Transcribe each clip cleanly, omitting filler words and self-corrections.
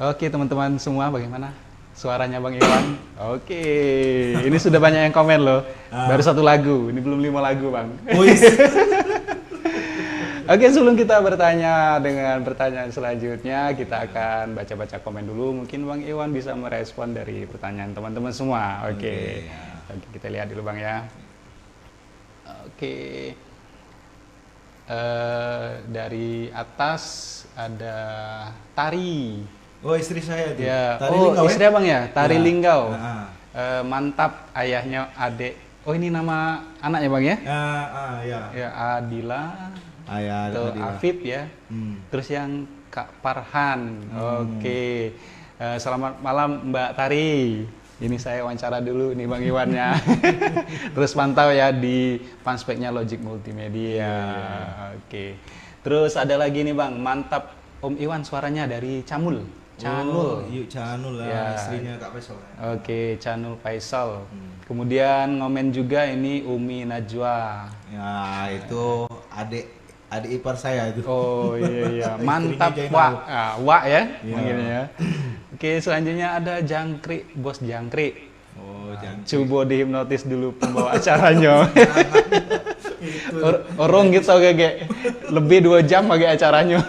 Oke teman-teman semua, bagaimana suaranya Bang Iwan? Oke, ini sudah banyak yang komen loh. Baru satu lagu, ini belum 5 lagu Bang. Oke, sebelum kita bertanya dengan pertanyaan selanjutnya, kita akan baca-baca komen dulu. Mungkin Bang Iwan bisa merespon dari pertanyaan teman-teman semua. Oke, kita lihat dulu Bang ya. Oke, dari atas ada Tari. Oh, istri saya tuh. Ya. Tari Oh, Linggau, istri abang ya? Tari Ya. Linggau. Mantap. Mantap, ayahnya Ade. Oh, ini nama anaknya Bang ya? Ya. Ya, Adila. Ayah Tuh, Adila. Afif ya. Terus yang Kak Farhan. Oke. Selamat malam Mbak Tari. Ini saya wawancara dulu nih Bang Iwannya. Terus pantau ya di fanspeknya Logic Multimedia. Oke. Terus ada lagi nih Bang, mantap Om Iwan suaranya dari Camul. Canul. Oh, Canul lah, Ya. istrinya Kak Faisal. Oke, Canul Faisal. Kemudian ngomen juga ini Umi Najwa. Ya, itu adik ipar saya itu. Oh iya, Istrinya mantap Jainal. Wak. Wak ya, Iya. manggilnya ya. Oke, selanjutnya ada Jangkrik, Bos Jangkrik. Oh, jangan. Coba dihipnotis dulu pembawa acaranya. Itu. Orang gitu gege. Lebih 2 jam bagi acaranya.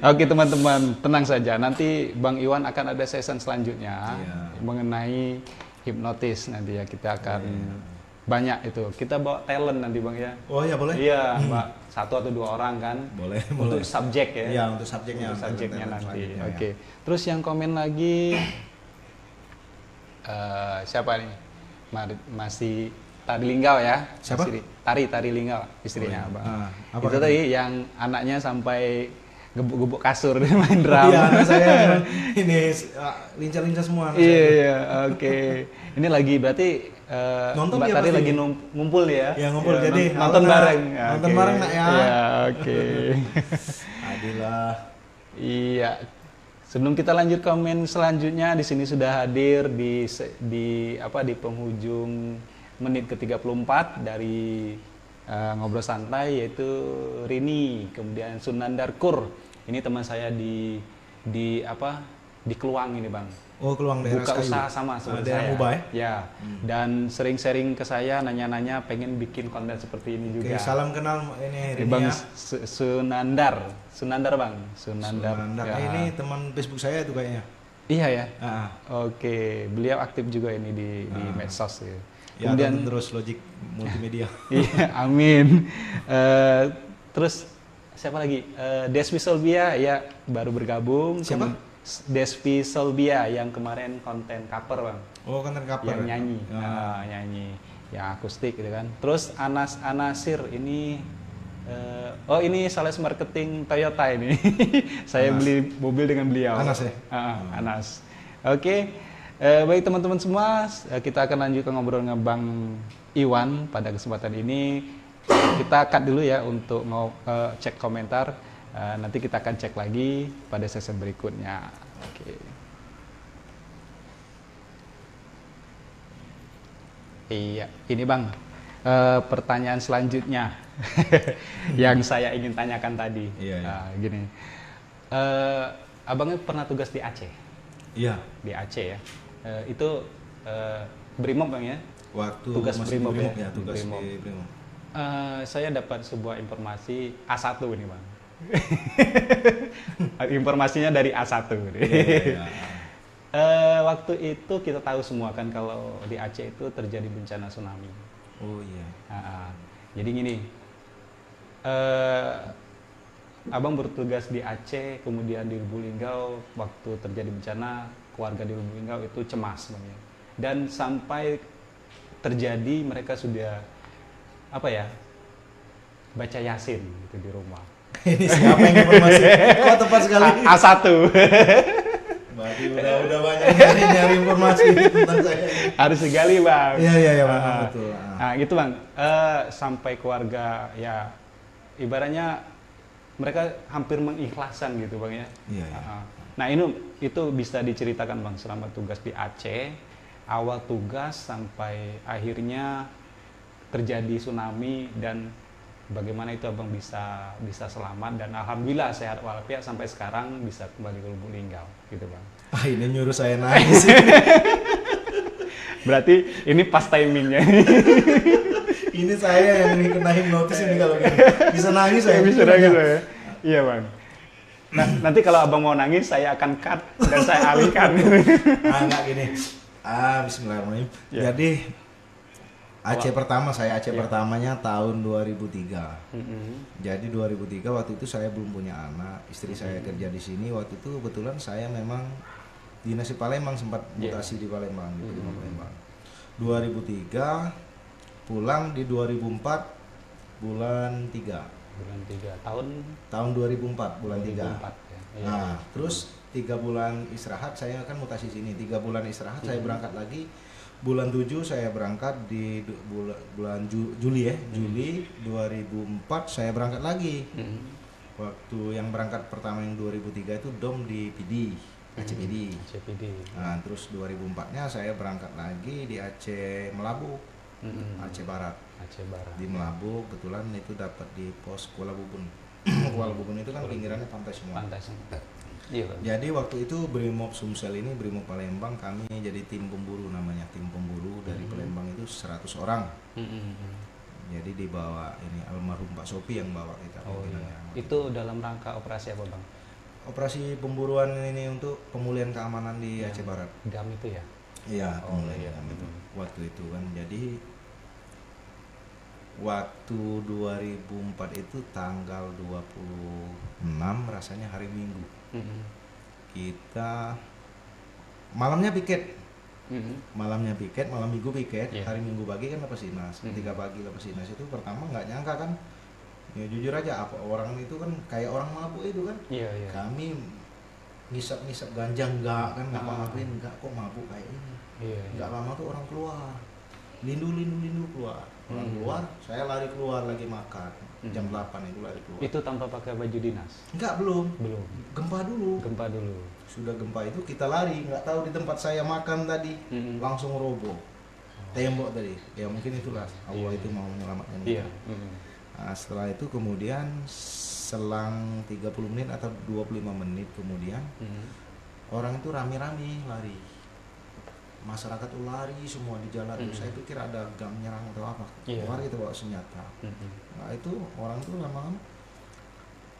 Oke teman-teman, tenang saja. Nanti Bang Iwan akan ada season selanjutnya mengenai hipnotis. Nanti ya kita akan banyak itu. Kita bawa talent nanti Bang ya. Oh ya, boleh? Iya, Mbak. 1 atau 2 orang kan. Boleh, Untuk boleh. subjek ya. Iya, untuk subjeknya. Untuk subjeknya Talent nanti. selanjutnya, Oke. Terus yang komen lagi siapa nih? Masih Tari Linggau ya. Siapa? Tari Linggau istrinya Bang. Apa Itu katanya? tadi yang anaknya sampai gebuk-gebuk kasur main drum. Iya, anak saya memang ini lincah-lincah semua anak Iya, saya. iya, oke. Ini lagi berarti Nonton Mbak dia Tari pasti. lagi ngumpul ya? Iya, ngumpul. Jadi, nonton halo, Nak. bareng. Nonton Oke. bareng, Nak, ya. Iya, oke. Adila. Iya. Sebelum kita lanjut komen selanjutnya, di sini sudah hadir di penghujung menit ke-34 dari ngobrol santai, yaitu Rini, kemudian Sunandar Kur. Ini teman saya di Keluang ini Bang. Oh, Keluang daerah Buka Sekayu. usaha sama seperti Daerah saya. Muba ya? Ya. Dan sering sharing ke saya, nanya-nanya pengen bikin konten seperti ini juga. Oke, salam kenal ini Rini Bang ya. Sunandar Bang. Sunandar. Ya. Ini teman Facebook saya itu kayaknya. Iya ya. Ah. Oke, beliau aktif juga ini di medsos ya. Ya, Kemudian terus Logic Multimedia. iya, amin. Terus siapa lagi? Despi Solbia ya baru bergabung. Siapa? Despi Solbia yang kemarin konten cover Bang. Oh, konten cover. Yang nyanyi, nyanyi, yang akustik gitu kan. Terus Anas Anasir ini, ini sales marketing Toyota ini. Saya beli mobil dengan beliau. Anas ya? Anas. Oke, baik teman-teman semua, kita akan lanjut ke ngobrol dengan Bang Iwan pada kesempatan ini. Kita cut dulu ya untuk cek komentar. Nanti kita akan cek lagi pada sesi berikutnya. Oke. Iya, ini Bang, pertanyaan selanjutnya yang saya ingin tanyakan tadi. Iya. Gini, abangnya pernah tugas di Aceh? Iya. Di Aceh ya. Itu Brimob Bang ya? Waktu Tugas masih Brimob ya? ya, tugas Brimob. di Brimob. Saya dapat sebuah informasi A1 ini Bang. Informasinya dari A1. Iya. Waktu itu kita tahu semua kan kalau di Aceh itu terjadi bencana tsunami. Oh iya. Jadi gini, abang bertugas di Aceh, kemudian di Lubuk Linggau, waktu terjadi bencana, keluarga di Lubuk Linggau itu cemas Bang ya. Dan sampai terjadi mereka sudah baca Yasin gitu di rumah. Ini siapa yang informasi? Kok tepat sekali. A1. Berarti udah banyak nyari informasi tentang saya. Harus digali Bang. Iya, betul. Nah gitu Bang, sampai keluarga ya ibaratnya mereka hampir mengikhlaskan gitu Bang ya. Iya. Nah itu bisa diceritakan Bang selama tugas di Aceh, awal tugas sampai akhirnya terjadi tsunami dan bagaimana itu abang bisa selamat dan alhamdulillah sehat walafiat sampai sekarang bisa kembali ke Lubuk Linggau gitu bang. Ah, ini nyuruh saya nangis. Berarti ini pas timingnya. Ini saya yang kena hipnotis ini kalau gini. Bisa nangis saya. Bisa nangis ya. Iya bang. Nah, nanti kalau abang mau nangis saya akan cut dan saya alihkan. Enggak gini. Bismillahirrahmanirrahim. Ya. Jadi Aceh pertamanya tahun 2003. Jadi 2003 waktu itu saya belum punya anak, istri saya kerja di sini. Waktu itu kebetulan saya memang dinas di Palembang, sempat mutasi di Palembang, di Palembang. 2003 pulang di 2004 bulan 3. Bulan 3 Tahun 2004 bulan 3. 2004 ya. Iya. Nah, terus 3 bulan istirahat, saya kan mutasi sini. 3 bulan istirahat saya berangkat lagi. Bulan 7 saya berangkat di bulan Juli ya. Juli 2004 saya berangkat lagi. Waktu yang berangkat pertama yang 2003 itu dom di PD, Aceh PD. Nah, terus 2004-nya saya berangkat lagi di Aceh Melabu, Aceh Barat. Di Melabu kebetulan itu dapat di pos Kuala Bubun. Kuala Bubun itu kan pinggirannya pantai semua. Iya, Bang. Jadi waktu itu Brimob Sumsel ini, Brimob Palembang, kami jadi tim pemburu namanya. Tim pemburu dari Palembang itu 100 orang. Jadi dibawa ini almarhum Pak Sopi yang bawa kita. Oh iya. Itu dalam rangka operasi apa bang? Operasi pemburuan ini untuk pemulihan keamanan di Aceh Barat. DAM itu ya? Iya, Oh, iya. itu. Waktu itu kan jadi waktu 2004 itu tanggal 26 rasanya hari Minggu. Kita malamnya piket. Malam Minggu piket, hari Minggu pagi kan lepas dinas. Ketika pagi lepas dinas itu pertama nggak nyangka kan. Ya jujur aja, apa orang itu kan kayak orang mabuk itu kan. Iya. Kami ngisap ganja enggak kan, ngapa-ngapain enggak, kok mabuk kayak ini. Iya. Enggak lama tuh orang keluar. Lindu keluar. Orang keluar, saya lari keluar lagi makan. Jam 8 itu lari keluar. Itu tanpa pakai baju dinas? Enggak, belum. Gempa dulu. Sudah gempa itu kita lari, nggak tahu di tempat saya makan tadi langsung roboh. Tembok tadi. Ya mungkin itulah Allah itu mau menyelamatkan kita. Iya. Nah, setelah itu kemudian selang 30 menit atau 25 menit kemudian orang itu rame-rame lari. Masyarakat tuh lari semua di jalan. Saya pikir ada gang menyerang atau apa. Keluar kita bawa senjata. Nah, itu orang tuh lama-lama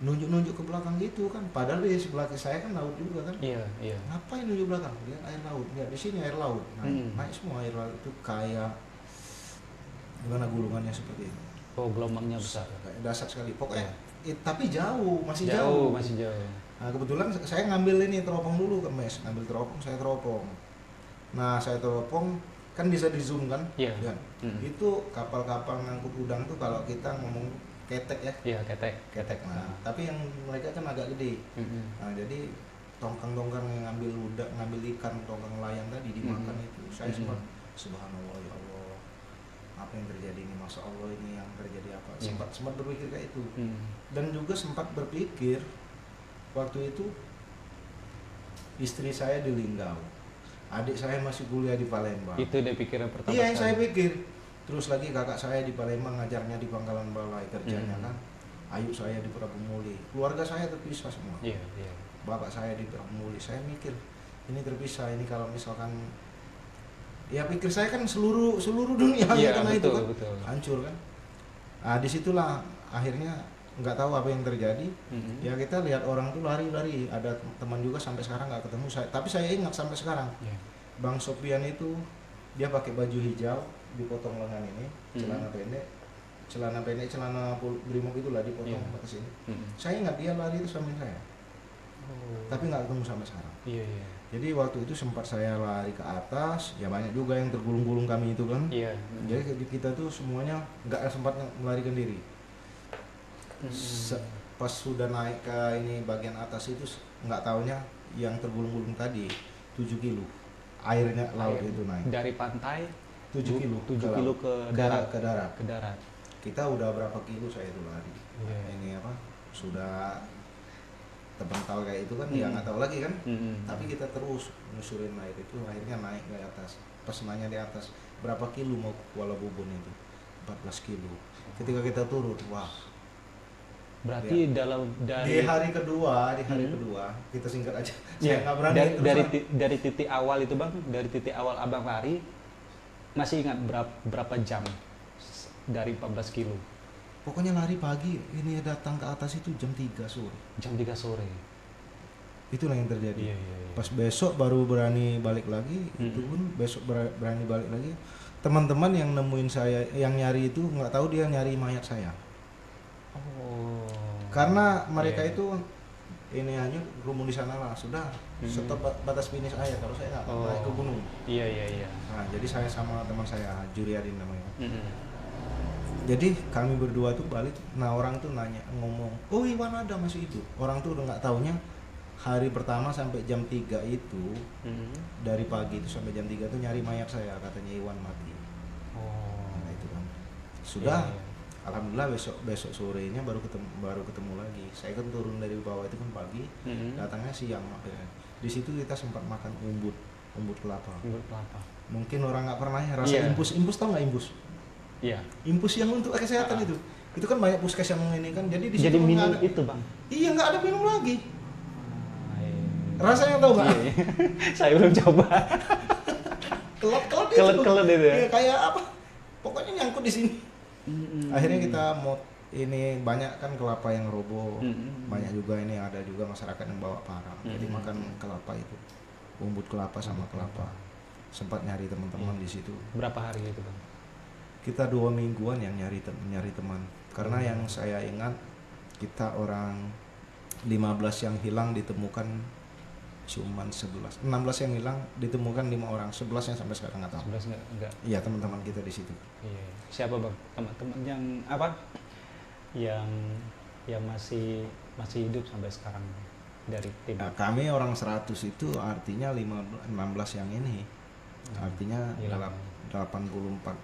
nunjuk-nunjuk ke belakang gitu kan. Padahal di sebelah saya kan laut juga kan. Iya. Ngapain nunjuk belakang? Lihat air laut. Lihat di sini air laut. Nah, naik semua air laut itu kayak gimana gulungannya seperti itu. Oh, gelombangnya besar. Kayak dasar sekali. Pokoknya tapi jauh, masih jauh. Nah, kebetulan saya ngambil ini teropong dulu kan, Mes. Ngambil teropong, saya teropong. Nah, saya teropong kan bisa di zoom kan? Iya. Ya. Itu kapal-kapal ngangkut udang tuh kalau kita ngomong ketek ya. Iya, ketek. Nah, tapi yang mereka kan agak gede. Nah, jadi tongkang-tongkang yang ngambil ikan, tongkang layang tadi dimakan itu. Saya sempat subhanallah ya Allah. Apa yang terjadi ini? Masya Allah, ini yang terjadi apa? Sempat berpikir kayak itu. Dan juga sempat berpikir waktu itu istri saya di Linggau. Adik saya masih kuliah di Palembang. Itu dia pikiran pertama. Iya, saya pikir. Terus lagi kakak saya di Palembang ngajarnya di Pangkalan Balai kerjanya kan. Ayu saya di Prabu Muli. Keluarga saya terpisah semua. Iya. Bapak saya di Prabu Muli. Saya mikir ini terpisah, ini kalau misalkan ya pikir saya kan seluruh dunia karena itu kan betul. hancur kan. Nah, disitulah akhirnya nggak tahu apa yang terjadi. Ya kita lihat orang tuh lari. Ada teman juga sampai sekarang nggak ketemu saya, tapi saya ingat sampai sekarang. Bang Sopian itu dia pakai baju hijau, dipotong lengan ini, celana pendek, celana Brimob itulah dipotong ke sini. Saya ingat dia lari itu samping saya. Tapi nggak ketemu sampai sekarang. Iya. Jadi waktu itu sempat saya lari ke atas, ya banyak juga yang tergulung-gulung kami itu kan. Iya. Jadi kita tuh semuanya nggak sempat melarikan diri. Pas sudah naik ke ini bagian atas itu nggak taunya yang tergulung-gulung tadi 7 kilo airnya laut itu naik dari pantai 7 kilo ke darat. Kita udah berapa kilo saya itu lari. Ini apa sudah terpental kayak itu kan ya nggak tahu lagi kan. Tapi kita terus nyusurin air itu, akhirnya naik ke atas. Pas nanya di atas berapa kilo mau ke Kuala Bubun itu 14 kilo. Ketika kita turun, wah. Berarti Di hari kedua kita singkat aja. Iya, Saya nggak berani dari titik awal itu Bang, dari titik awal Abang lari, masih ingat berapa jam dari 14 kilo? Pokoknya lari pagi, ini datang ke atas itu jam 3 sore. Jam 3 sore. Itulah yang terjadi. Iya, iya, iya. Pas besok baru berani balik lagi, itu pun besok berani balik lagi. Teman-teman yang nemuin saya, yang nyari itu nggak tahu dia nyari mayat saya. Oh. Karena mereka Iya, iya. itu ini hanya rumun di sana lah, sudah stop batas finish aja kalau saya nggak naik ke gunung. Iya, iya, iya. Nah, jadi saya sama teman saya Juriadin namanya. Mm-mm. Jadi kami berdua tuh balik, nah orang tuh nanya, ngomong, oh Iwan ada masih itu. Orang tuh udah nggak taunya hari pertama sampai jam 3 itu, dari pagi itu sampai jam 3 tuh nyari mayat saya, katanya Iwan mati. Oh. Nah itu kan. Sudah, Iya, iya. alhamdulillah besok sorenya baru ketemu lagi. Saya kan turun dari bawah itu kan pagi, datangnya siang akhirnya. Di situ kita sempat makan umbut kelapa. Umbut kelapa. Mungkin orang nggak pernah ya rasa Iya. impus tau nggak impus? Iya. Impus yang untuk kesehatan itu kan banyak puskes yang ini kan, jadi di situ Jadi nggak minum ada, itu Bang. iya nggak ada minum lagi. Iya. Rasanya tau nggak? Iya, iya. Saya belum coba. Kelet-kelet itu ya? Iya, kayak apa? Pokoknya nyangkut di sini. Akhirnya kita mau ini banyak kan kelapa yang roboh, banyak juga ini ada juga masyarakat yang bawa parang, jadi makan kelapa itu, umbut kelapa sama kelapa. Sempat nyari teman-teman di situ. Berapa hari itu Bang? Kita 2 mingguan yang nyari teman, karena yang saya ingat kita orang 15 yang hilang ditemukan cuman 16 yang hilang ditemukan 5 orang, 11 yang sampai sekarang nggak tahu. 11 enggak. Iya, teman-teman kita di situ. Iya. Siapa Bang? Teman-teman yang apa? Yang masih hidup sampai sekarang dari tim. Nah, kami orang 100 itu artinya 16 yang ini. Artinya Hilang. 84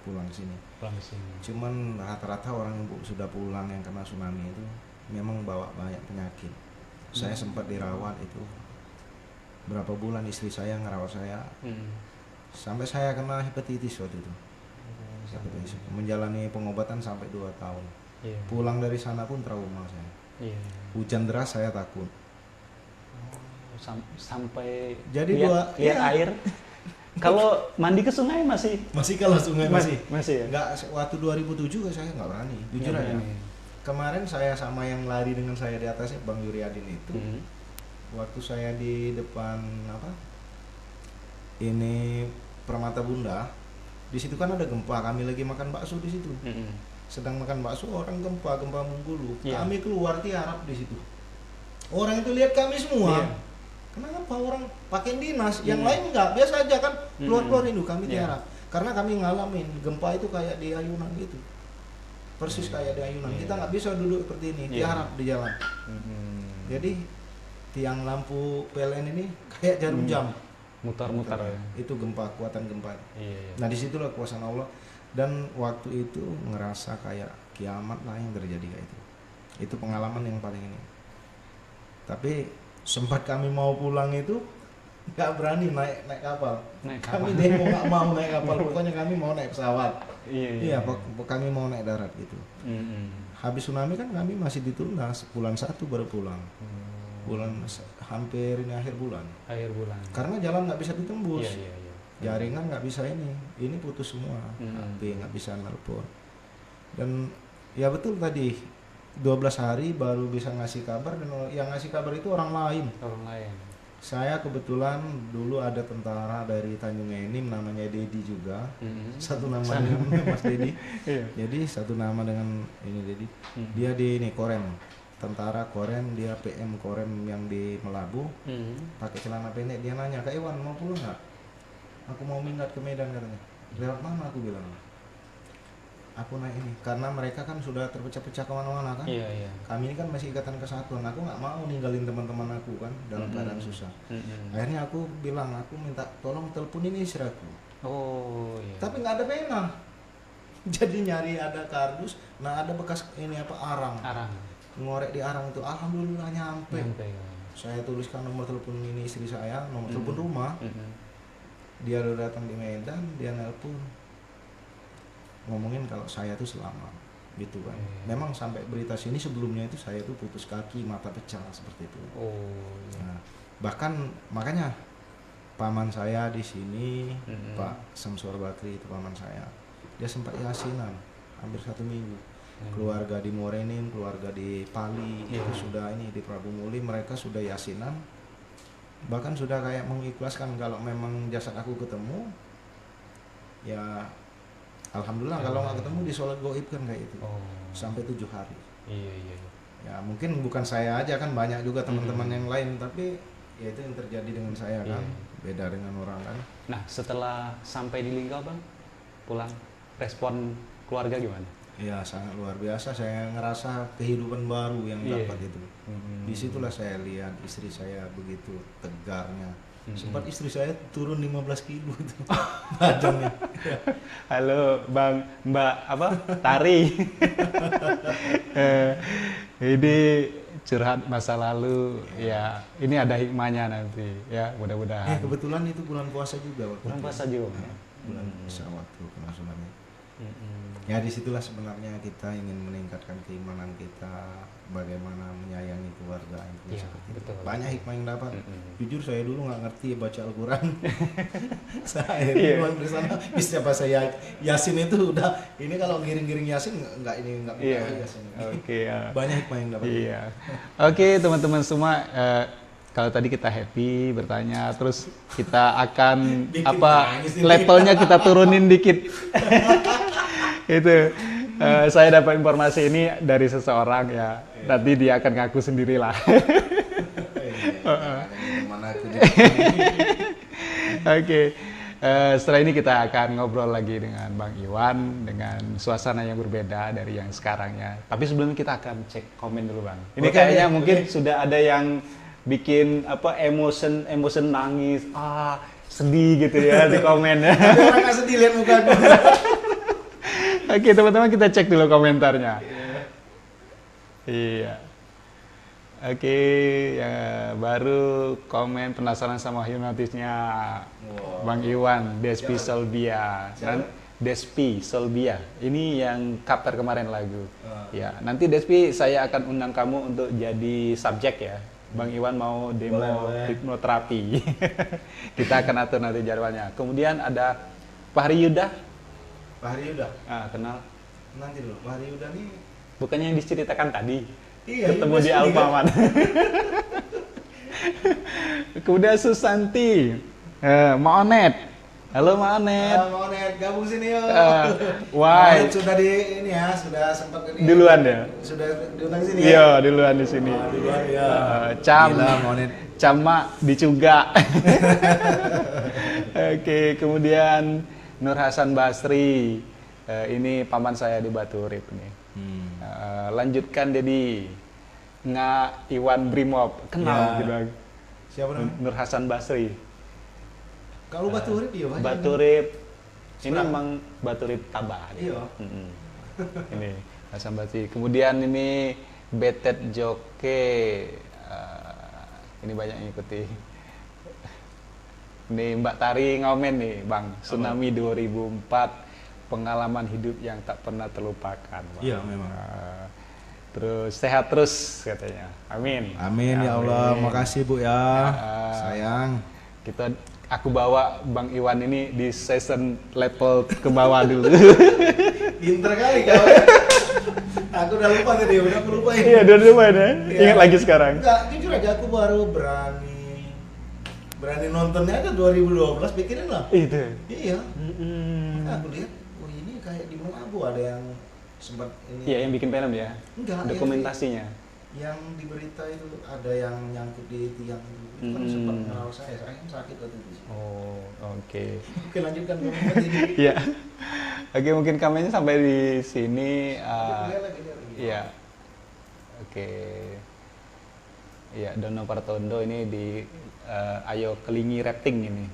pulang sini. Pulang ke sini. Cuman rata-rata orang yang sudah pulang yang kena tsunami itu memang bawa banyak penyakit. Saya sempat dirawat itu berapa bulan, istri saya ngerawat saya sampai saya kena hepatitis waktu itu. Hepatitis. Menjalani pengobatan sampai 2 tahun. Iya. Pulang dari sana pun trauma saya. Iya. Hujan deras saya takut. Sampai Jadi lihat iya. air. Kalau mandi ke sungai masih Kalau sungai masih ya. nggak, waktu 2007 saya nggak berani, jujur Nggak aja. berani. Kemarin saya sama yang lari dengan saya di atasnya Bang Yuriadin itu, waktu saya di depan apa ini Permata Bunda, di situ kan ada gempa, kami lagi makan bakso di situ. Sedang makan bakso, orang gempa menggulu. Iya. Kami keluar tiarap di situ. Orang itu lihat kami semua. Iya. Kenapa orang pakai dinas, yang lain enggak, biasa aja kan, keluar itu kami tiarap. Karena kami ngalamin gempa itu kayak di ayunan gitu. Persis kayak di ayunan. Kita nggak bisa duduk seperti ini, tiarap di jalan. Jadi tiang lampu PLN ini kayak jarum jam. Mutar-mutar ya. Itu gempa, kuatan gempa. Iya. Nah disitulah kuasa Allah, dan waktu itu ngerasa kayak kiamat lah yang terjadi kayak itu. Itu pengalaman yang paling ini. Tapi sempat kami mau pulang itu nggak berani naik kapal. Kami demo nggak mau naik kapal, pokoknya kami mau naik pesawat. Iya, kami mau naik darat gitu. Habis tsunami kan kami masih ditunda, bulan 1 baru pulang. Hampir ini akhir bulan. Karena jalan nggak bisa ditembus. Iya. Jaringan nggak bisa ini putus semua. HP nggak bisa nelpon. Dan ya betul tadi 12 hari baru bisa ngasih kabar, dan yang ngasih kabar itu orang lain. Saya kebetulan dulu ada tentara dari Tanjung Enim namanya Dedi juga. Satu nama dengan Mas Dedi. Jadi satu nama dengan ini Dedi. Dia di ini Korem. Tentara Korem, dia PM Korem yang di Melabu. Pakai celana pendek, dia nanya, "Kak Iwan mau pulang nggak?" "Aku mau minggat ke Medan," katanya. "Lewat mana?" Aku bilang. "Aku naik ini," karena mereka kan sudah terpecah-pecah kemana-mana kan. Iya. Kami ini kan masih ikatan kesatuan. Aku nggak mau ninggalin teman-teman aku kan dalam keadaan susah. Akhirnya aku bilang, aku minta tolong teleponin istri aku. Oh iya. Tapi nggak ada pena. Jadi nyari ada kardus, nah ada bekas ini apa arang. Ngorek di arang itu, alhamdulillah nyampe. Saya tuliskan nomor telepon ini istri saya, nomor telepon rumah. Dia udah datang di Medan, dia nelpon. ngomongin kalau saya tuh selamat gitu kan. Memang sampai berita sini sebelumnya itu saya tuh putus kaki, mata pecah seperti itu. Nah, bahkan makanya paman saya di sini, Pak Samsur Bakri itu paman saya, dia sempat yasinan hampir 1 minggu. Keluarga di Morenin, keluarga di Pali itu sudah ini di Prabu Muli, mereka sudah yasinan, bahkan sudah kayak mengikhlaskan kalau memang jasad aku ketemu ya alhamdulillah, kalau nggak ketemu di sholat gaib kan kayak itu sampai 7 hari. Iya. Ya mungkin bukan saya aja kan, banyak juga teman-teman yang lain, tapi ya itu yang terjadi dengan saya kan, beda dengan orang kan. Nah, setelah sampai di Linggau Bang, pulang, respon keluarga gimana? Ya sangat luar biasa, saya ngerasa kehidupan baru yang dapat itu. Disitulah saya lihat istri saya begitu tegarnya. Sempat istri saya turun 15 kilo itu badannya. Halo Bang, Mbak apa? Tari. Ini curhat masa lalu ya. Ini ada hikmahnya nanti ya, mudah-mudahan. Kebetulan itu bulan puasa juga waktu Bulan itu. puasa juga. Bulan puasa waktu kena tsunami. Ya disitulah sebenarnya kita ingin meningkatkan keimanan kita, bagaimana menyayangi keluarga itu seperti itu. Banyak hikmah yang dapat. Jujur saya dulu nggak ngerti baca Al-Quran. Saya memang di sana bisa bahasa Yasin itu udah, ini kalau giring-giring Yasin nggak Yasin. Oke. Banyak hikmah yang dapat. Iya. Oke teman-teman semua. Kalau tadi kita happy bertanya, terus kita akan levelnya kita turunin dikit. Itu saya dapat informasi ini dari seseorang ya, nanti dia akan ngaku sendirilah. Oke. Setelah ini kita akan ngobrol lagi dengan Bang Iwan dengan suasana yang berbeda dari yang sekarang ya. Tapi sebelumnya kita akan cek komen dulu Bang. Ini kayaknya mungkin sudah ada yang bikin apa emotion nangis, sedih gitu ya di komen ya. Orang nggak sedih lihat muka. Oke teman-teman, kita cek dulu komentarnya. Iya. Oke, ya, baru komen penasaran sama hipnotisnya Bang Iwan, Despi Solbia. Despi Solbia. Ini yang cover kemarin lagu. Ya, nanti Despi saya akan undang kamu untuk jadi subjek ya. Bang Iwan mau demo hipnoterapi. Kita akan atur nanti jadwalnya. Kemudian ada Fahri Yuda. Fahri Yuda. Kenal. Nanti dulu, Fahri Yuda nih. Bukannya yang diceritakan tadi? Iya, ketemu di Alfamart. Kemudian Susanti. Maonet. Halo Maonet. Maonet, gabung sini yuk. Why? Sudah di ini ya, sudah sempat ini. Duluan ya? Sudah diundang sini ya? Iya, duluan di sini. Duluan ya. Gila, Maonet. Cama dicuga. Oke, kemudian Nur Hasan Basri. Ini paman saya di Batu Urip nih. Lanjutkan Dedi. Iwan Brimob. Kenal gitu. Siapa namanya? Nur Hasan Basri. Kalau Batu Urip ya, Batu Urip. Ini memang Batu Urip Tabah. Iya. Ini Hasan Basri. Kemudian ini Betet Joke. Ini banyak yang ikuti. Ini Mbak Tari ngomen nih, Bang. Tsunami 2004, pengalaman hidup yang tak pernah terlupakan. Bang. Iya, memang. Terus sehat terus katanya. Amin. Amin ya Allah. Makasih Bu ya. Sayang. Aku bawa Bang Iwan ini di season level ke bawah dulu. Pinter kali kau. Aku udah lupa tadi, udah aku lupain. Iya, udah lupain ya. Ingat lagi sekarang. Enggak, jujur aja aku baru berani nontonnya aja 2012, pikirin lah. Itu. Iya. Aku lihat, oh ini kayak di Melabu ada yang sempat ini. Iya, yang bikin film ya. Enggak. Dokumentasinya. Yang di berita itu ada yang nyangkut di tiang itu kan sempat ngerawat saya kan sakit waktu itu. Oh, oke. Oke, lanjutkan ngomong ini. Iya. Oke, mungkin kameranya sampai di sini. Iya. Oke. Iya, Dono Partondo ini di Ayo Kelingi Rating ini.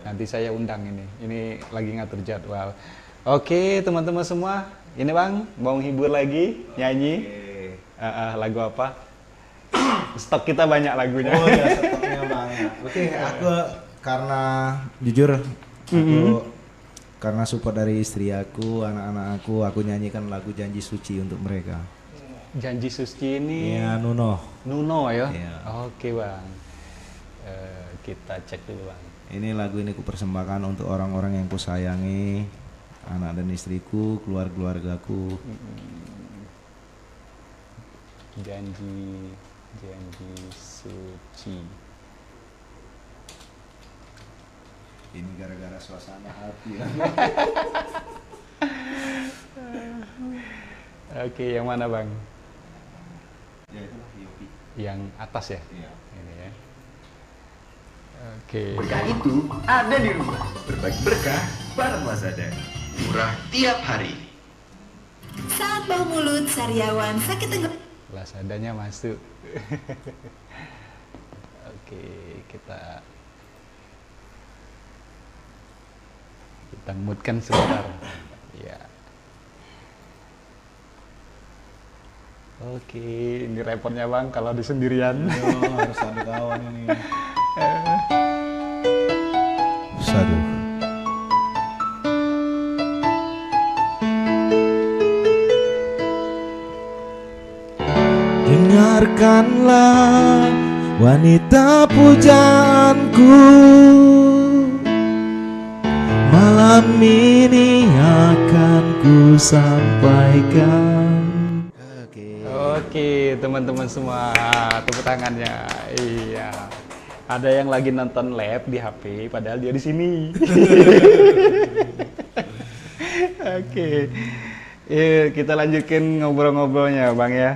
Nanti saya undang ini. Ini lagi ngatur jadwal. Oke, teman-teman semua. Ini Bang, mau hibur lagi, nyanyi. Lagu apa? Stok kita banyak lagunya. Oh ya, stoknya banyak. Oke, aku karena jujur aku karena support dari istri aku, anak-anak aku nyanyikan lagu Janji Suci untuk mereka. Janji Suci ini Iya, Nuno. Nuno ya? Iya. Oke bang, kita cek dulu bang. Ini lagu ini kupersembahkan untuk orang-orang yang kusayangi, anak dan istriku, keluargaku. Janji Suci. Ini gara-gara suasana hati ya. Oke, yang mana bang? Ya itulah Yopi. Yang atas ya? Iya. Ini ya. Oke. Berkah itu ada di rumah. Berbagi berkah bareng Lazada. Murah tiap hari. Saat bau mulut, sariawan, sakit tenggorokan. Lazadanya masuk. Oke, kita moodkan sebentar. Ya. Oke, ini repotnya bang kalau di sendirian. Harus ada kawan ini. Satu. Dengarkanlah wanita pujaanku, malam ini akan ku sampaikan. Oke, teman-teman semua, tepuk tangannya. Iya. Ada yang lagi nonton live di HP, padahal dia di sini. Oke. Kita lanjutin ngobrol-ngobrolnya, Bang ya.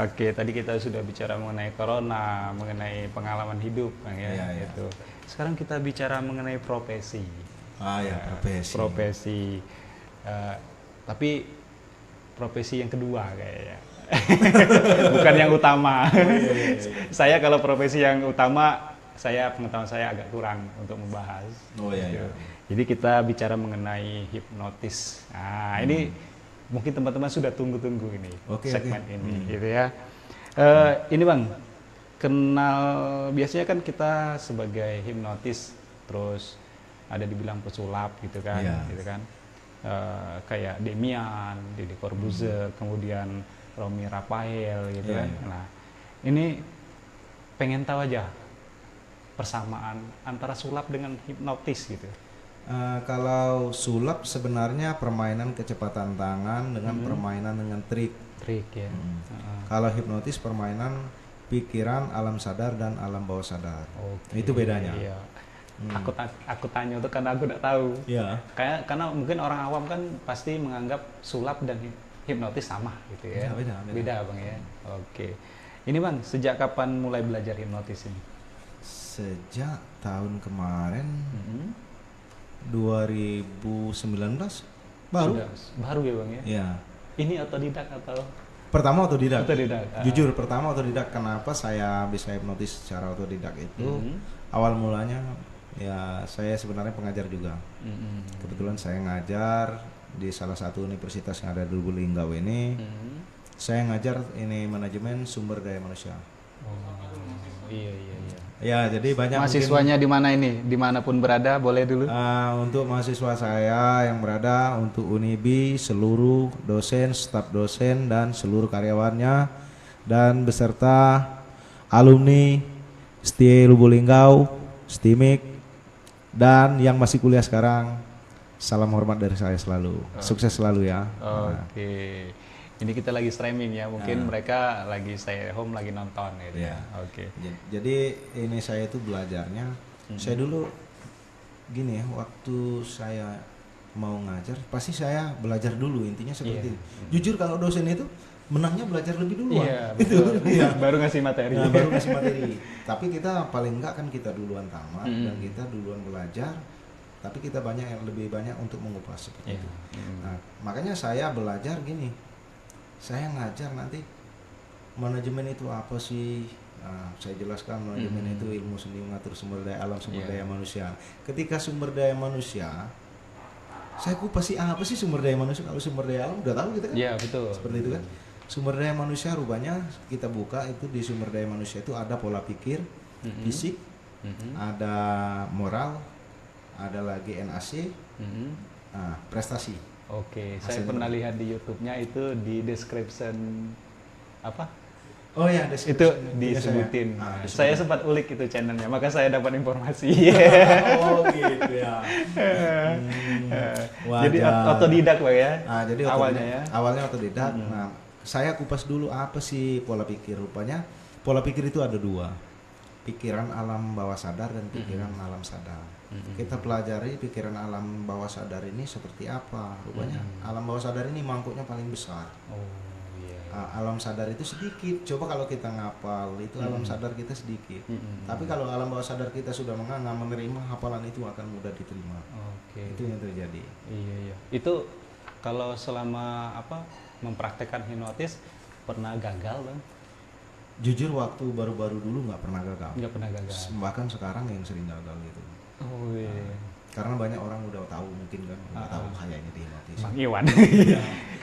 Oke, tadi kita sudah bicara mengenai corona, mengenai pengalaman hidup, Bang ya. Iya. Gitu. Sekarang kita bicara mengenai profesi. Profesi. Profesi. Tapi profesi yang kedua kayaknya. Bukan yang utama. Saya kalau profesi yang utama, pengetahuan saya agak kurang untuk membahas. Jadi kita bicara mengenai hipnotis. Nah, ini mungkin teman-teman sudah tunggu-tunggu ini segmen ini, gitu ya. Ini Bang, kenal biasanya kan kita sebagai hipnotis, terus ada dibilang pesulap gitu kan, gitu kan. Kayak Demian, Deddy Corbuzier, kemudian Romy Rafael gitu kan. Nah, ini pengen tahu aja persamaan antara sulap dengan hipnotis gitu. Kalau sulap sebenarnya permainan kecepatan tangan dengan permainan dengan trik. Trik ya. Kalau hipnotis permainan pikiran, alam sadar dan alam bawah sadar. Itu bedanya. Iya. Aku tanya itu karena aku tidak tahu. Iya. Karena mungkin orang awam kan pasti menganggap sulap dan hipnotis sama gitu ya. Beda Bang ya. Oke. Ini Bang, sejak kapan mulai belajar hipnotis ini? Sejak tahun kemarin 2019 baru. Baru ya Bang ya? Iya. Ini otodidak atau? Pertama otodidak. Otodidak. Jujur pertama otodidak. Kenapa saya bisa hipnotis secara otodidak itu? Awal mulanya ya saya sebenarnya pengajar juga. Kebetulan saya ngajar di salah satu universitas yang ada di Lubulingga ini. Saya ngajar ini manajemen sumber daya manusia. Iya. Ya, jadi banyak mahasiswanya di mana ini? Dimanapun berada, boleh dulu? Untuk mahasiswa saya yang berada untuk Unibi, seluruh dosen, staf dosen dan seluruh karyawannya dan beserta alumni STI Lubulingga, STIMIK dan yang masih kuliah sekarang. Salam hormat dari saya selalu. Sukses selalu ya. Oke. Ini kita lagi streaming ya. Mungkin mereka lagi stay home lagi nonton gitu ya. Oke. Jadi ini saya itu belajarnya. Saya dulu gini ya, waktu saya mau ngajar pasti saya belajar dulu, intinya seperti itu. Jujur kalau dosen itu menangnya belajar lebih dulu. Iya, betul. Baru ngasih materi. Baru ngasih materi. Tapi kita paling enggak kan kita duluan tamat dan kita duluan belajar. Tapi kita lebih banyak untuk mengupas seperti itu. Nah, makanya saya belajar gini. Saya ngajar nanti manajemen itu apa sih? Nah, saya jelaskan manajemen itu ilmu seni mengatur sumber daya alam, sumber daya manusia. Ketika sumber daya manusia, saya kupas sih apa sih sumber daya manusia? Kalau sumber daya alam udah tahu kita kan? Iya, betul. Seperti itu kan? Sumber daya manusia rupanya kita buka itu di sumber daya manusia itu ada pola pikir, fisik, ada moral, ada lagi NAC, prestasi. Oke, saya Hasil pernah lihat di YouTube-nya itu di description apa? Oh ya, Itu disebutin. Saya sempat ulik itu channelnya, maka saya dapat informasi. Oh gitu ya. Jadi otodidak Bang ya. Jadi awalnya ya. Awalnya otodidak. Nah, saya kupas dulu apa sih pola pikir. Rupanya pola pikir itu ada dua. Pikiran alam bawah sadar dan pikiran alam sadar. Kita pelajari pikiran alam bawah sadar ini seperti apa. Rupanya alam bawah sadar ini mangkuknya paling besar. Oh iya. Alam sadar itu sedikit. Coba kalau kita ngapal itu alam sadar kita sedikit. Tapi kalau alam bawah sadar kita sudah menganga menerima, hafalan itu akan mudah diterima. Oke. Itu yang terjadi. Iya. Itu kalau selama mempraktekkan hipnotis pernah gagal Bang? Jujur waktu baru-baru dulu nggak pernah gagal. Nggak pernah gagal. Bahkan sekarang yang sering gagal gitu. Oh iya. Karena banyak orang udah tahu mungkin kan, udah tahu kayaknya di hipnotis. Bang Iwan.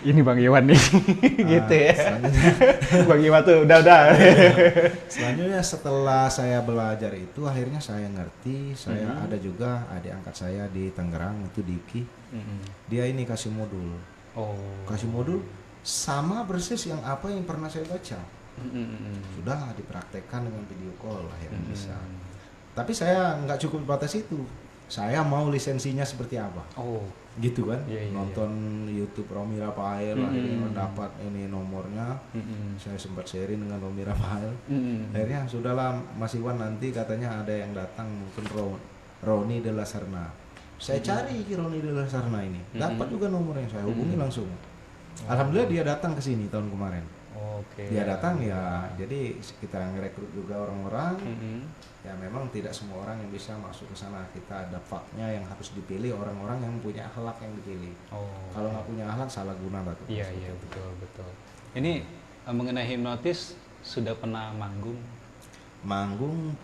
Ini Bang Iwan nih. Gitu ya. Selanjutnya, Bang Iwan tuh udah. selanjutnya setelah saya belajar itu akhirnya saya ngerti. Saya ada juga adik angkat saya di Tangerang itu Diki. Dia ini kasih modul. Oh. Kasih modul sama persis yang apa yang pernah saya baca. Sudah dipraktekkan dengan video call akhirnya bisa. Tapi saya nggak cukup batas itu. Saya mau lisensinya seperti apa. Oh. Gitu kan. Iya. Nonton YouTube Romi Rafael akhirnya mendapat ini nomornya. Saya sempat sharing dengan Romi Rafael. Akhirnya sudahlah Mas Iwan, nanti katanya ada yang datang mungkin Roni de la Serna. Saya cari Roni de la Serna ini. Dapat juga nomornya, saya hubungi langsung. Alhamdulillah dia datang ke sini tahun kemarin. Oke. Dia datang ya, jadi kita ngerekrut juga orang-orang. Ya memang tidak semua orang yang bisa masuk ke sana. Kita ada faknya yang harus dipilih, orang-orang yang punya akhlak yang dipilih. Oh. Kalau nggak punya akhlak salah guna lah tuh. Iya betul. Ini mengenai hipnotis sudah pernah manggung? Manggung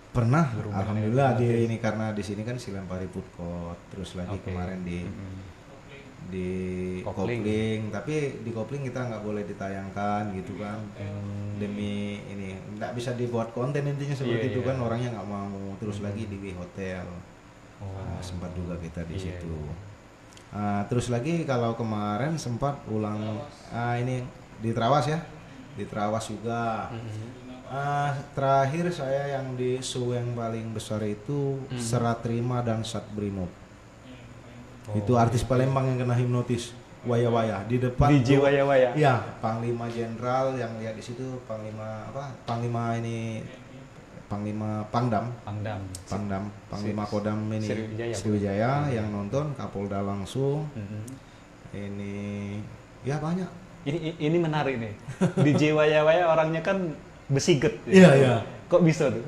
pernah, Berhubungan alhamdulillah dengan di ini karena di sini kan Silempari Food Court, terus lagi kemarin di Kopling, tapi di Kopling kita nggak boleh ditayangkan gitu kan, demi ini nggak bisa dibuat konten intinya seperti itu kan, orangnya nggak mau. Terus lagi di W Hotel, sempat juga kita di situ. Terus lagi kalau kemarin sempat ulang ini di Trawas ya, di Trawas juga. Terakhir saya yang di show yang paling besar itu Serah Terima dan Sat Brimob. Itu artis Palembang yang kena hipnotis, waya-waya di depan. DJ waya-waya. Iya, Panglima Jenderal yang lihat di situ, Panglima Panglima Kodam ini Sriwijaya yang nonton, Kapolda langsung. Ini ya banyak. Ini menarik nih. DJ waya-waya orangnya kan besiget. Iya. Kok bisa tuh?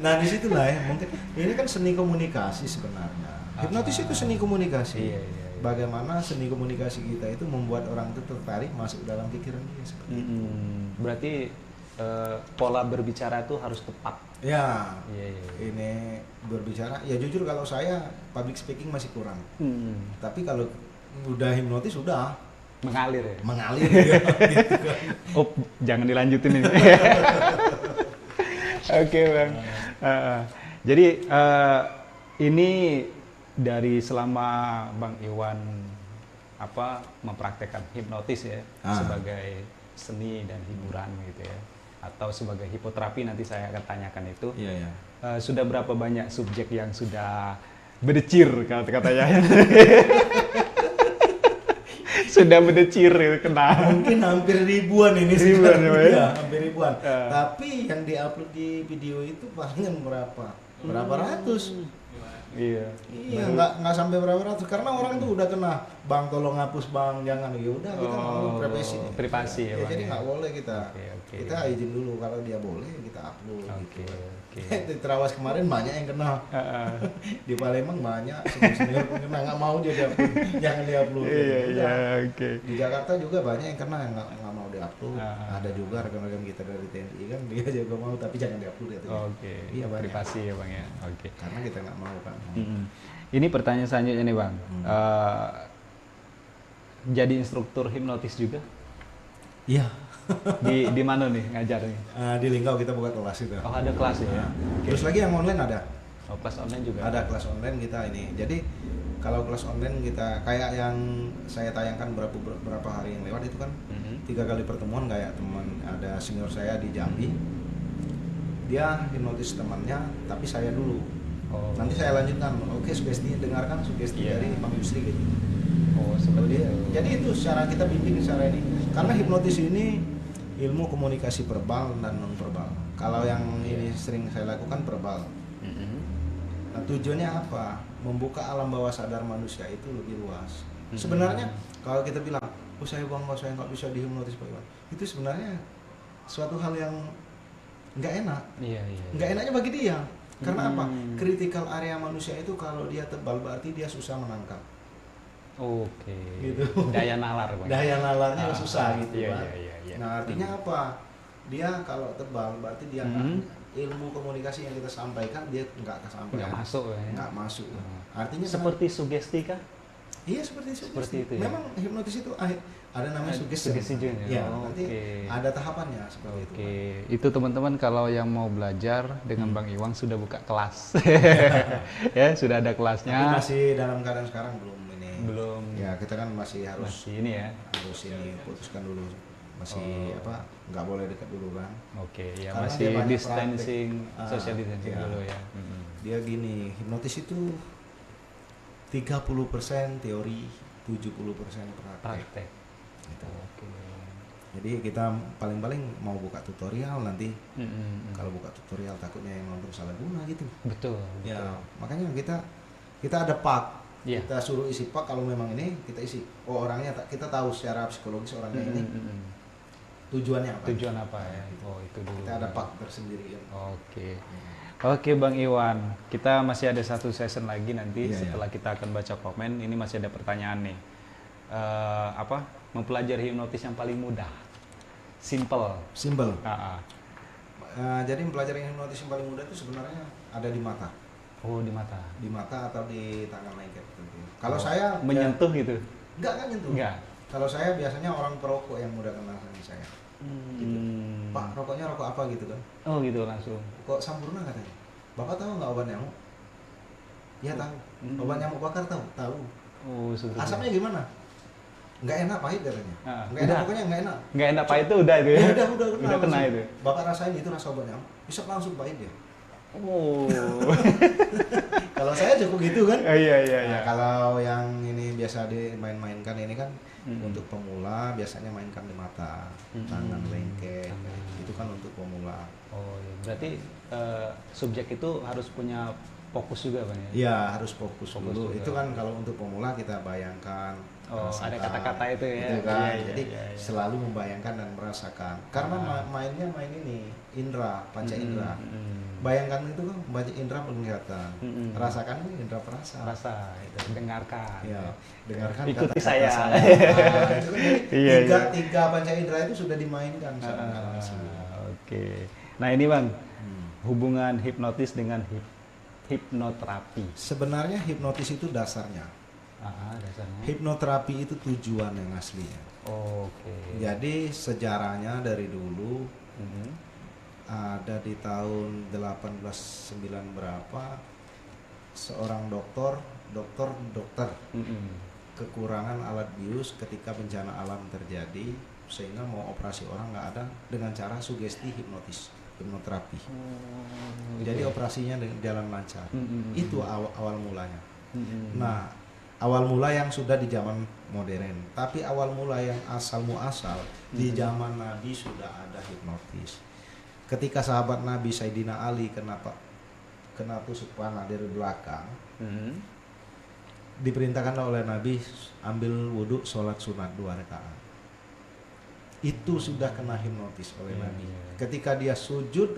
Nah disitulah ya, mungkin ini kan seni komunikasi sebenarnya. Hipnotis itu seni komunikasi. Iya. Bagaimana seni komunikasi kita itu membuat orang itu tertarik masuk dalam pikiran dia seperti itu. Berarti pola berbicara itu harus tepat. Ya. Iya. Ini berbicara. Ya jujur kalau saya public speaking masih kurang. Tapi kalau udah hipnotis sudah Mengalir ya. ya, gitu kan. Oh, jangan dilanjutin ini. Oke Bang. Jadi ini dari selama Bang Iwan mempraktekkan hipnotis ya sebagai seni dan hiburan gitu ya, atau sebagai hipoterapi, nanti saya akan tanyakan itu. Iya. Sudah berapa banyak subjek yang sudah berdecir katanya? Sudah berdecir kena. Mungkin hampir ribuan ini. Ya? Hampir ribuan. Tapi yang diupload di video itu palingan berapa ratus. Iya. Nggak sampai berapa ratus, karena orang tuh udah kena, Bang tolong hapus Bang, jangan. Ya udah kita mau privasi ya Bang. Jadi nggak boleh kita. Oke. Kita izin dulu, kalau dia boleh kita upload. Oke. Di Trawas kemarin banyak yang kena. Di Palembang banyak senior kena, nggak mau dia diupload. Jangan diupload. Iya, oke. Di Jakarta juga banyak yang kena, yang nggak mau diupload. Ada juga rekan-rekan kita dari TNI kan, dia juga mau tapi jangan diupload ya. Oke. Iya, banyak. Privasi ya Bang ya. Oke. Karena kita nggak mau kan. Ini pertanyaan selanjutnya nih Bang. Jadi instruktur hipnotis juga? Iya. Di mana nih ngajarnya? Di Linggau kita buka kelas itu. Oh ada kelas ya? Terus lagi yang online ada. Oh, kelas online juga Ada kelas online kita ini. Jadi kalau kelas online kita kayak yang saya tayangkan berapa hari yang lewat itu kan 3 kali pertemuan, kayak teman ada senior saya di Jambi. Dia hipnotis temannya, tapi saya dulu. Oh. Nanti saya lanjutkan. Oke, sugesti, dengarkan sugesti Iya. dari Bang Yusri gitu. Oh, seperti Dia- itu. Jadi itu secara kita bimbing secara ini. Karena hipnotis ini ilmu komunikasi verbal dan non verbal. Kalau yang ini sering saya lakukan verbal. Mm-mm. Nah, tujuannya apa? Membuka alam bawah sadar manusia itu lebih luas. Sebenarnya kalau kita bilang, oh saya bangga saya nggak bisa dihipnotis Pak Iwan, itu sebenarnya suatu hal yang nggak enak. Iya, iya. Nggak enaknya bagi dia. Karena apa? Hmm. Critical area manusia itu kalau dia tebal berarti dia susah menangkap. Oke. Gitu. Daya nalar, Bang. Daya nalarnya Ah, susah gitu, iya, Pak. iya, iya. Nah, artinya apa? Dia kalau tebal berarti dia Hmm. ilmu komunikasi yang kita sampaikan dia nggak kesampaian. Nggak masuk ya. Nggak masuk. Hmm. Artinya Seperti sugesti kah? iya seperti itu. Seperti itu ya? Memang hipnotis itu ada namanya sugesti. Sugesti juga ya? Ya, Oh, nanti oke. ada tahapannya seperti itu. Oke, itu teman-teman kalau yang mau belajar dengan Bang Iwang sudah buka kelas. Ya, sudah ada Tapi kelasnya. masih dalam keadaan sekarang belum ini. Belum. Ya, kita kan masih harus Masih ini ya. harus ini putuskan dulu. Masih apa? Nggak boleh dekat dulu kan. Oke, ya Karena masih dia banyak distancing, praktik. social distancing Iya. dulu ya. Mm-mm. Dia gini, hipnotis itu 30% teori, 70% praktek. Praktek. Gitu. Oke. Jadi kita paling-paling mau buka tutorial nanti. Mm-mm. Kalau buka tutorial takutnya yang nonton salah guna gitu. Betul. Ya, betul. makanya kita ada pak. Iya. Kita suruh isi pak, kalau memang ini kita isi. Oh, orangnya kita tahu secara psikologis orangnya ini Mm-mm. tujuannya apa. Tujuan apa ya? Gitu. Oh, itu dulu. Kita ada pak tersendiri ya. Oke. Oke Bang Iwan, kita masih ada satu session lagi nanti Iya, setelah kita akan baca komen. Ini masih ada pertanyaan nih. Apa? Mempelajari hipnotis yang paling mudah, simple. Simbol. Ah, ah. Jadi mempelajari hipnotis yang paling mudah itu sebenarnya ada di mata. Oh, di mata. Di mata atau di tangan lengket tentu. Kalau Oh, saya menyentuh gitu. enggak nyentuh. Enggak. Kalau saya biasanya orang perokok yang mudah kenal sama saya. Gitu. Pak, rokoknya rokok apa gitu kan? Oh, gitu langsung. Kok Sampurna katanya? Bapak tahu nggak obat nyamuk? Ya tahu. Obat nyamuk bakar tahu? Tahu. Oh, seperti Asapnya gimana? Nggak enak, pahit katanya. Ah, Nggak enak, udah. pokoknya nggak enak. Nggak enak Pak itu udah itu ya. Ya udah Udah kena langsung. itu. Bapak rasain itu rasa obat nyamuk. Bisa langsung pahit ya. Oh. Kalau saya cukup gitu kan. Iya, iya, iya. Nah, kalau yang ini biasa dimain-mainkan ini kan Mm-mm. untuk pemula biasanya mainkan di mata, Mm-mm. tangan lengket. Tangan. Itu kan untuk pemula. Oh, iya. Berarti subjek itu harus punya fokus juga Bang ya? Iya, harus fokus Fokus dulu. juga. Itu kan kalau untuk pemula kita bayangkan. Oh, rasakan, ada kata-kata itu ya? gitu kan. Iya, iya, Jadi iya, iya. selalu membayangkan dan merasakan. Karena mainnya main ini indera, panca indera. Bayangkan itu kan banyak indera penglihatan. Mm-mm. Rasakan ini indera perasa. Rasa itu, dengarkan. Ya, dengarkan Ikuti kata-kata saya. Nah, itu kan jadi Iya, tiga panca indera itu sudah dimainkan secara nggak langsung. Oke. Nah, ini Bang, Hmm. hubungan hipnotis dengan hipnoterapi. Sebenarnya hipnotis itu dasarnya. Dasarnya. Hipnoterapi itu tujuan yang aslinya. Oke. Jadi sejarahnya dari dulu Mhm. ada di tahun 1809 berapa seorang dokter Mhm. kekurangan alat bius ketika bencana alam terjadi sehingga mau operasi orang nggak ada dengan cara sugesti hipnoterapi. Oh, Jadi gitu. operasinya jalan lancar. Mhm. Itu awal mulanya. Mhm. Nah, awal mula yang sudah di zaman modern, tapi awal mula yang asal muasal di zaman Nabi sudah ada hipnotis. Ketika sahabat Nabi Sayyidina Ali kena tusuk panah dari belakang, Mhm. diperintahkan oleh Nabi ambil wudhu, sholat sunat 2 rakaat. Itu sudah kena hipnotis oleh Iya, Nabi. iya. Ketika dia sujud,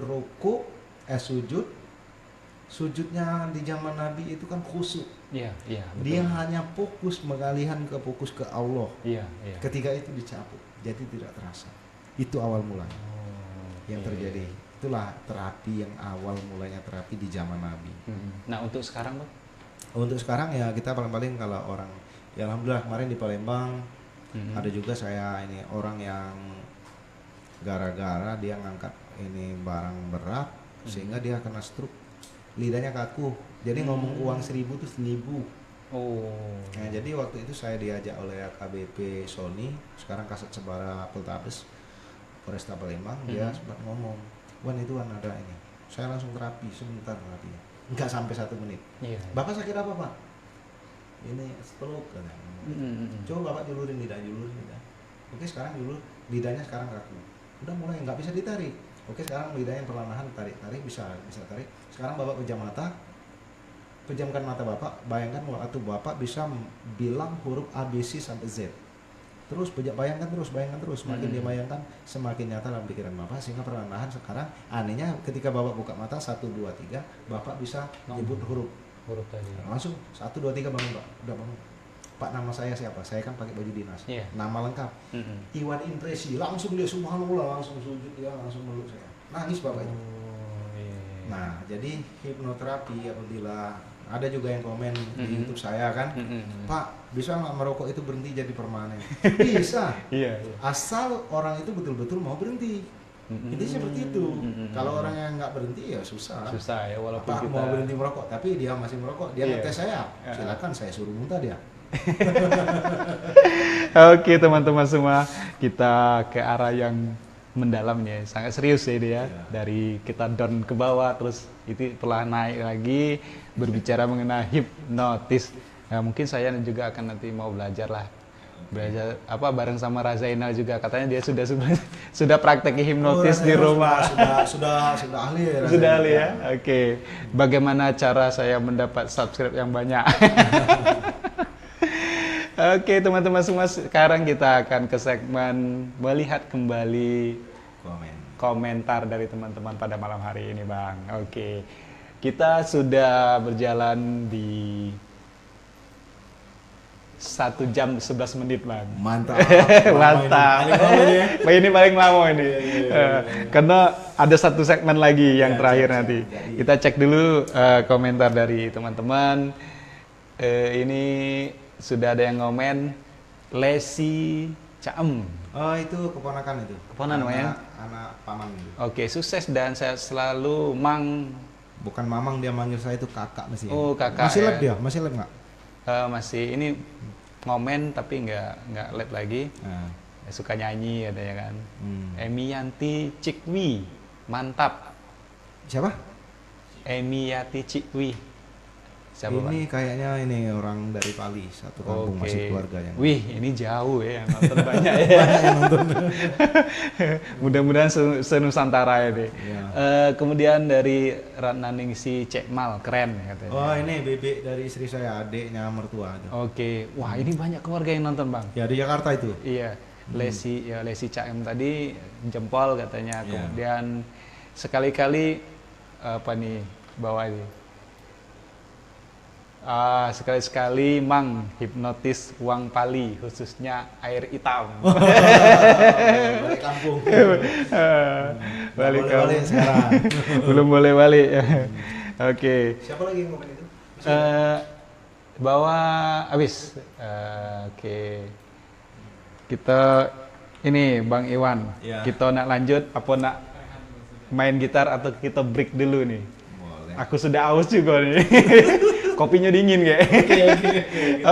sujudnya di zaman Nabi itu kan khusyuk. Iya, iya. betul. Dia hanya fokus fokus ke Allah. Iya, iya. Ketika itu dicabut, jadi tidak terasa. Itu awal mulanya Oh, yang oke. terjadi. Itulah terapi yang awal mulanya terapi di zaman Nabi. Mhm. Nah, untuk sekarang Bang? Untuk sekarang ya kita paling-paling kalau orang, ya alhamdulillah kemarin di Palembang Mhm. ada juga saya ini orang yang gara-gara dia ngangkat ini barang berat sehingga dia kena stroke. lidahnya kaku. Jadi ngomong uang 1.000 tuh 1.000. Oh. Nah, jadi waktu itu saya diajak oleh AKBP Sony, sekarang Kasat Sebara Poltabes, Polresta Palembang, dia sempat ngomong, Wan itu Wan ada ini. Saya langsung terapi sebentar terapinya. Enggak sampai 1 menit. Iya. Bapak sakit apa, Pak? Ini stroke katanya. Coba Bapak julurin lidah. Oke, sekarang julur lidahnya sekarang kaku. Udah mulai nggak bisa ditarik. Oke, sekarang lidahnya perlahan tarik bisa tarik. Sekarang Bapak pejamkan mata Bapak, bayangkan waktu Bapak bisa bilang huruf ABC sampai Z. Terus bayangkan terus, semakin dibayangkan semakin nyata dalam pikiran Bapak, sehingga perlahan sekarang anehnya ketika Bapak buka mata 1 2 3, Bapak bisa nyebut huruf tadi. langsung 1 2 3 bangun Pak, udah bangun. Pak, nama saya siapa? Saya kan pakai baju dinas. Iya. Nama lengkap Iwan Impresi. Langsung dia subhanallah, langsung sujud, dia langsung meluk saya. Nangis Bapak itu. Iya. Nah, jadi hipnoterapi apabila ada juga yang komen di YouTube saya kan, Pak, bisa nggak merokok itu berhenti jadi permanen? Bisa. Iya. Asal orang itu betul-betul mau berhenti. Intinya seperti itu. Kalau orang yang nggak berhenti ya susah. Susah ya, walaupun Pak kita mau berhenti merokok, tapi dia masih merokok, dia Iya. ngetes saya, silakan saya suruh muntah dia. Oke teman-teman semua, kita ke arah yang mendalam ya, sangat serius ya dia. Dari kita down ke bawah, terus itu perlahan naik lagi, berbicara mengenai hipnotis. Nah, mungkin saya juga akan nanti mau belajar bareng sama Razainal juga, katanya dia sudah praktek hipnotis di rumah. Sudah ahli ya. Sudah ahli ya. Oke. Bagaimana cara saya mendapat subscribe yang banyak? Oke teman-teman semua, sekarang kita akan ke segmen melihat kembali komentar dari teman-teman pada malam hari ini Bang. Oke, kita sudah berjalan di 1 jam 11 menit Bang. Mantap. Mantap. Ini paling lama ini. Karena ada 1 segmen lagi yang terakhir nanti. Kita cek dulu komentar dari teman-teman. Ini sudah ada yang ngomen, Lesi Caem. Oh, itu keponakan itu. Keponakan namanya? Anak paman itu. Oke, sukses dan sehat selalu, Mang. Bukan mamang, dia manggil saya itu kakak mesti. Oh, kakak. Masih ya. lab dia, masih lab nggak? Masih, ini ngomen tapi nggak lab lagi. Nah. Suka nyanyi katanya kan. Emiyanti Cikwi, mantap. Siapa? Emiyanti Cikwi. Siapa, ini Bang? kayaknya ini orang dari Pali, satu kampung, masih keluarganya. Wih, ini jauh ya yang nonton banyak ya. Mudah-mudahan senusantara ini. Ya. Kemudian dari Ratnaningsi Cekmal, keren katanya. Oh, ini bebek dari istri saya, adiknya mertua itu. Oke, wah ini banyak keluarga yang nonton Bang. Ya, di Jakarta itu. Iya, Lesi Caem tadi jempol katanya. Iya. Kemudian sekali-kali apa nih bawa ini. Sekali-sekali Mang hipnotis uang Pali, khususnya air hitam. Balik kampung. Balik Balik sekarang. Belum boleh balik. Oke. Siapa lagi yang komen itu? Bawa habis. Oke. Kita ini Bang Iwan. Ya. Kita nak lanjut apa nak main gitar atau kita break dulu nih? Boleh. Aku sudah aus juga nih. Kopinya dingin kayak.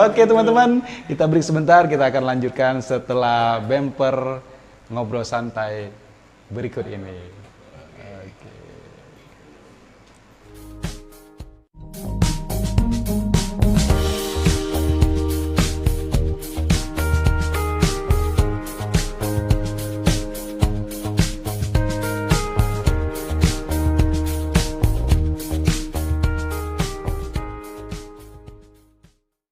Oke teman-teman, kita break sebentar, kita akan lanjutkan setelah bumper ngobrol santai berikut ini.